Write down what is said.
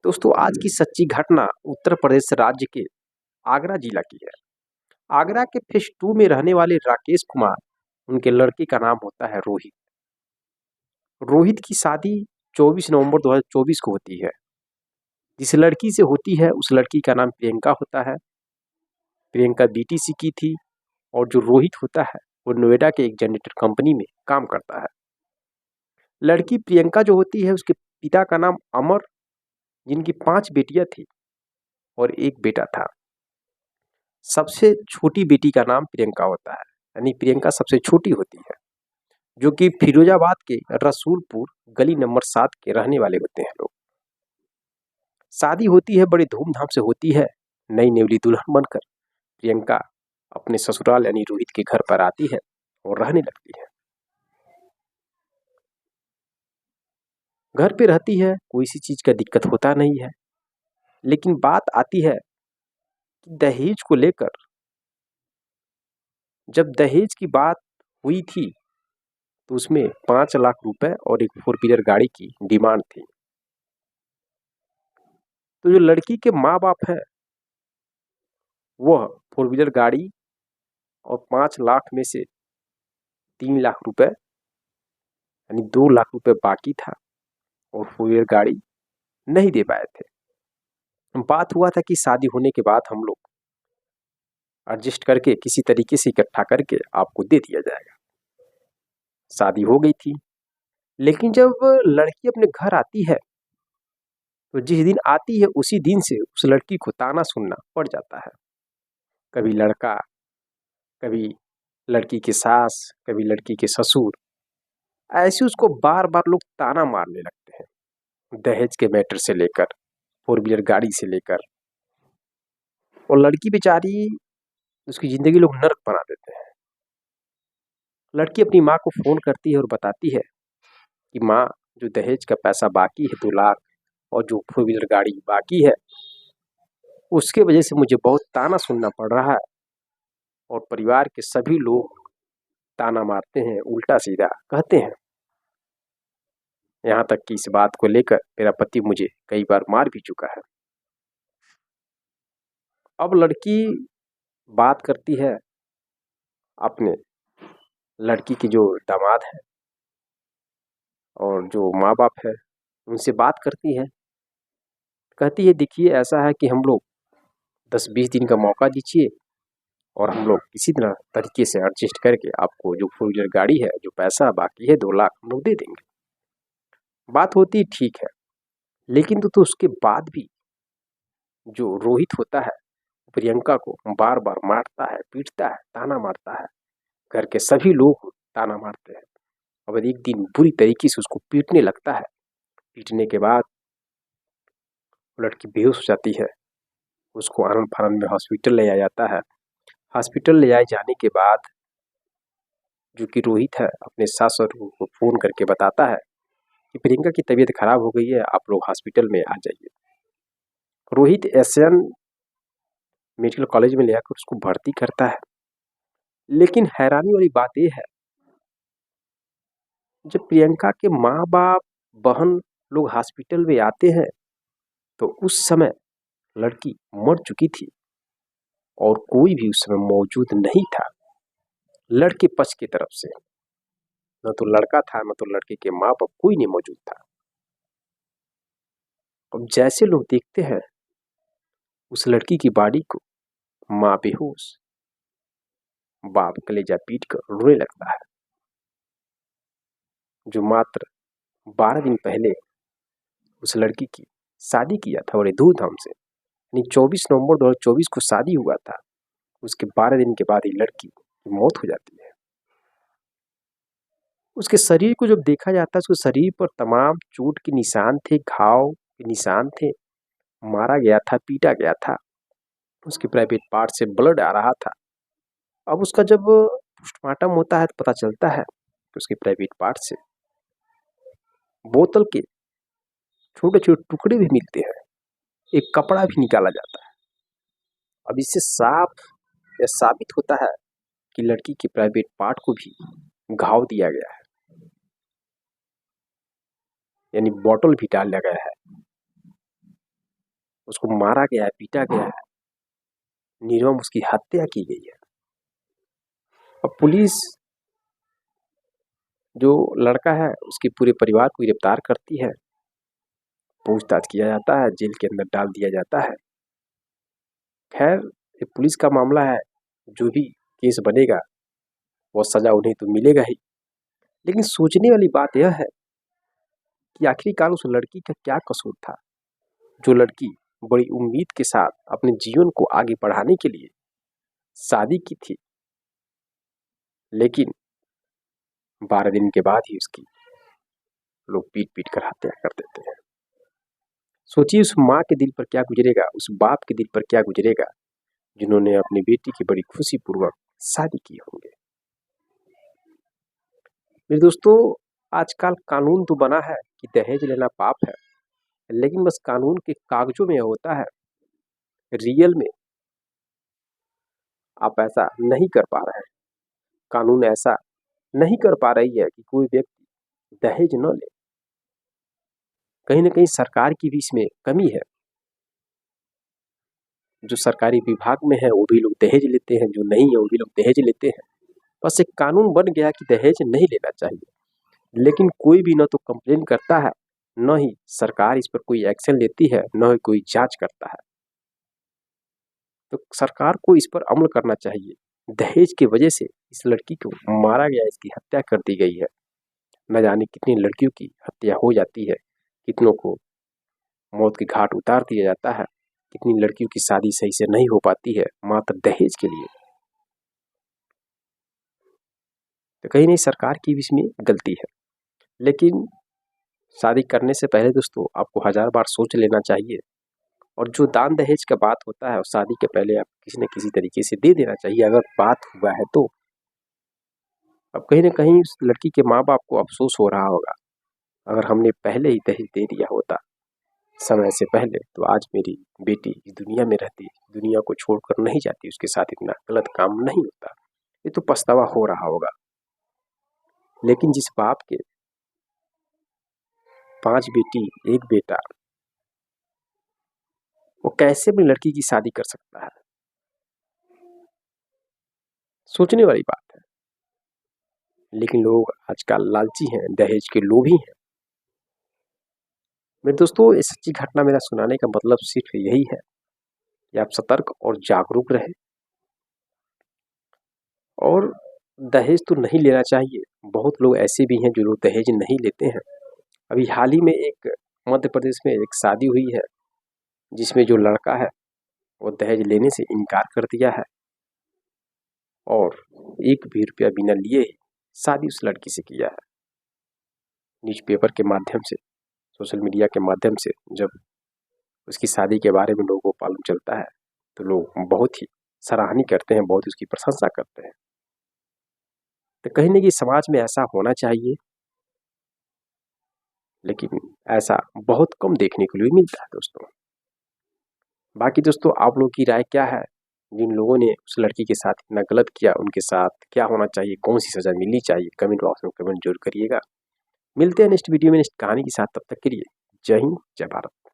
दोस्तों आज की सच्ची घटना उत्तर प्रदेश राज्य के आगरा जिला की है। आगरा के फेज 2 में रहने वाले राकेश कुमार, उनके लड़के का नाम होता है रोहित। रोहित की शादी 24 नवंबर 2024 को होती है। जिस लड़की से होती है उस लड़की का नाम प्रियंका होता है। प्रियंका बीटीसी की थी और जो रोहित होता है वो नोएडा के एक जनरेटर कंपनी में काम करता है। लड़की प्रियंका जो होती है उसके पिता का नाम अमर, जिनकी 5 बेटियां थी और एक बेटा था। सबसे छोटी बेटी का नाम प्रियंका होता है, यानी प्रियंका सबसे छोटी होती है, जो कि फिरोजाबाद के रसूलपुर गली नंबर 7 के रहने वाले होते हैं लोग। शादी होती है, बड़ी धूमधाम से होती है। नई नेवली दुल्हन बनकर प्रियंका अपने ससुराल यानी रोहित के घर पर आती है और रहने लगती है। घर पे रहती है, कोई सी चीज का दिक्कत होता नहीं है। लेकिन बात आती है कि दहेज को लेकर। जब दहेज की बात हुई थी तो उसमें 5 लाख रुपए और एक 4 व्हीलर गाड़ी की डिमांड थी। तो जो लड़की के माँ बाप हैं वह 4 व्हीलर गाड़ी और 5 लाख में से 3 लाख रुपए यानी 2 लाख रुपए बाकी था और 4 व्हीलर गाड़ी नहीं दे पाए थे। बात हुआ था कि शादी होने के बाद हम लोग एडजस्ट करके किसी तरीके से इकट्ठा करके आपको दे दिया जाएगा। शादी हो गई थी, लेकिन जब लड़की अपने घर आती है तो जिस दिन आती है उसी दिन से उस लड़की को ताना सुनना पड़ जाता है। कभी लड़का, कभी लड़की की सास, कभी लड़की के ससुर, ऐसे उसको बार बार लोग ताना मारने लगते हैं, दहेज के मैटर से लेकर 4 व्हीलर गाड़ी से लेकर। और लड़की बेचारी, उसकी जिंदगी लोग नर्क बना देते हैं। लड़की अपनी माँ को फोन करती है और बताती है कि माँ, जो दहेज का पैसा बाकी है 2 लाख और जो 4 व्हीलर गाड़ी बाकी है, उसके वजह से मुझे बहुत ताना सुनना पड़ रहा है और परिवार के सभी लोग ताना मारते हैं, उल्टा सीधा कहते हैं। यहाँ तक कि इस बात को लेकर मेरा पति मुझे कई बार मार भी चुका है। अब लड़की बात करती है अपने लड़की के जो दामाद है और जो माँ बाप है उनसे बात करती है। कहती है देखिए ऐसा है कि हम लोग 10-20 दिन का मौका दीजिए और हम लोग किसी तरह तरीके से एडजस्ट करके आपको जो 4 व्हीलर गाड़ी है, जो पैसा बाकी है 2 लाख, हम लोग दे देंगे। बात होती ठीक है, लेकिन तो उसके बाद भी जो रोहित होता है प्रियंका को बार बार मारता है, पीटता है, ताना मारता है। घर के सभी लोग ताना मारते हैं। अब एक दिन बुरी तरीके से उसको पीटने लगता है। पीटने के बाद लड़की बेहोश हो जाती है। उसको आनंद फानंद में हॉस्पिटल ले जाया जाता है। हॉस्पिटल ले जाए जाने के बाद जो कि रोहित है अपने सास ससुर को फोन करके बताता है कि प्रियंका की तबीयत खराब हो गई है, आप लोग हॉस्पिटल में आ जाइए। रोहित एसएन मेडिकल कॉलेज में ले जाकर उसको भर्ती करता है। लेकिन हैरानी वाली बात यह है, जब प्रियंका के माँ बाप, बहन लोग हॉस्पिटल में आते हैं तो उस समय लड़की मर चुकी थी और कोई भी उस समय मौजूद नहीं था लड़के पक्ष की तरफ से। न तो लड़का था, न तो लड़के के माँ बाप, कोई नहीं मौजूद था। अब जैसे लोग देखते हैं उस लड़की की बॉडी को, माँ बेहोश, बाप कलेजा पीट कर रोने लगता है। जो मात्र 12 दिन पहले उस लड़की की शादी किया था बड़े धूमधाम से, यानी 24 नवंबर 2024 को शादी हुआ था। उसके 12 दिन के बाद ही लड़की की मौत हो जाती है। उसके शरीर को जब देखा जाता है, उसके शरीर पर तमाम चोट के निशान थे, घाव के निशान थे, मारा गया था, पीटा गया था। उसके प्राइवेट पार्ट से ब्लड आ रहा था। अब उसका जब पोस्टमार्टम होता है तो पता चलता है कि उसके प्राइवेट पार्ट से बोतल के छोटे छोटे टुकड़े भी मिलते हैं, एक कपड़ा भी निकाला जाता है। अब इससे साफ या साबित होता है कि लड़की के प्राइवेट पार्ट को भी घाव दिया गया है, यानी बॉटल भी डाला गया है। उसको मारा गया है, पीटा गया है, निर्मम उसकी हत्या की गई है। अब पुलिस जो लड़का है उसके पूरे परिवार को गिरफ्तार करती है, पूछताछ किया जाता है, जेल के अंदर डाल दिया जाता है। खैर ये पुलिस का मामला है, जो भी केस बनेगा वो सजा उन्हें तो मिलेगा ही। लेकिन सोचने वाली बात यह है कि आखिरकार उस लड़की का क्या कसूर था, जो लड़की बड़ी उम्मीद के साथ अपने जीवन को आगे बढ़ाने के लिए शादी की थी, लेकिन 12 दिन के बाद ही उसकी लोग पीट पीट कर हत्या कर देते हैं। सोचिए उस माँ के दिल पर क्या गुजरेगा, उस बाप के दिल पर क्या गुजरेगा, जिन्होंने अपनी बेटी की बड़ी खुशी पूर्वक शादी की होंगे। मेरे दोस्तों, आजकल कानून तो बना है कि दहेज लेना पाप है, लेकिन बस कानून के कागजों में होता है, रियल में आप ऐसा नहीं कर पा रहे हैं। कानून ऐसा नहीं कर पा रही है कि कोई व्यक्ति दहेज न ले। कहीं ना कहीं सरकार की भी इसमें कमी है। जो सरकारी विभाग में है वो भी लोग दहेज लेते हैं, जो नहीं है वो भी लोग दहेज लेते हैं। बस एक कानून बन गया कि दहेज नहीं लेना चाहिए, लेकिन कोई भी न तो कंप्लेन करता है, न ही सरकार इस पर कोई एक्शन लेती है, न ही कोई जांच करता है। तो सरकार को इस पर अमल करना चाहिए। दहेज की वजह से इस लड़की को मारा गया, इसकी हत्या कर दी गई है। न जाने कितनी लड़कियों की हत्या हो जाती है, कितनों को मौत के घाट उतार दिया जाता है, कितनी लड़कियों की शादी सही से नहीं हो पाती है मात्र दहेज के लिए। तो कहीं नहीं सरकार की भी इसमें गलती है। लेकिन शादी करने से पहले दोस्तों आपको 1000 बार सोच लेना चाहिए, और जो दान दहेज का बात होता है शादी के पहले आप किसी न किसी तरीके से दे देना चाहिए, अगर बात हुआ है तो। अब कहीं ना कहीं उस लड़की के माँ बाप को अफसोस हो रहा होगा, अगर हमने पहले ही दहेज दे दिया होता समय से पहले, तो आज मेरी बेटी इस दुनिया में रहती, दुनिया को छोड़कर नहीं जाती, उसके साथ इतना गलत काम नहीं होता। ये तो पछतावा हो रहा होगा। लेकिन जिस बाप के 5 बेटी 1 बेटा, वो कैसे अपनी लड़की की शादी कर सकता है? सोचने वाली बात है। लेकिन लोग आजकल लालची हैं, दहेज के लोभी हैं। मेरे दोस्तों, ये सच्ची घटना मेरा सुनाने का मतलब सिर्फ यही है कि आप सतर्क और जागरूक रहें, और दहेज तो नहीं लेना चाहिए। बहुत लोग ऐसे भी हैं जो लोग दहेज नहीं लेते हैं। अभी हाल ही में एक मध्य प्रदेश में एक शादी हुई है, जिसमें जो लड़का है वो दहेज लेने से इनकार कर दिया है, और 1 भी रुपया बिना लिए ही शादी उस लड़की से किया है। न्यूज़पेपर के माध्यम से, सोशल मीडिया के माध्यम से जब उसकी शादी के बारे में लोगों को मालूम चलता है, तो लोग बहुत ही सराहनीय करते हैं, बहुत उसकी प्रशंसा करते हैं। तो कहीं ना कहीं समाज में ऐसा होना चाहिए, लेकिन ऐसा बहुत कम देखने को लिए मिलता है दोस्तों। बाकी दोस्तों, आप लोगों की राय क्या है? जिन लोगों ने उस लड़की के साथ इतना गलत किया, उनके साथ क्या होना चाहिए, कौन सी सजा मिलनी चाहिए? कमेंट बॉक्स में कमेंट जरूर करिएगा। मिलते हैं नेक्स्ट वीडियो में नेक्स्ट कहानी के साथ, तब तक के लिए जय हिंद, जय भारत।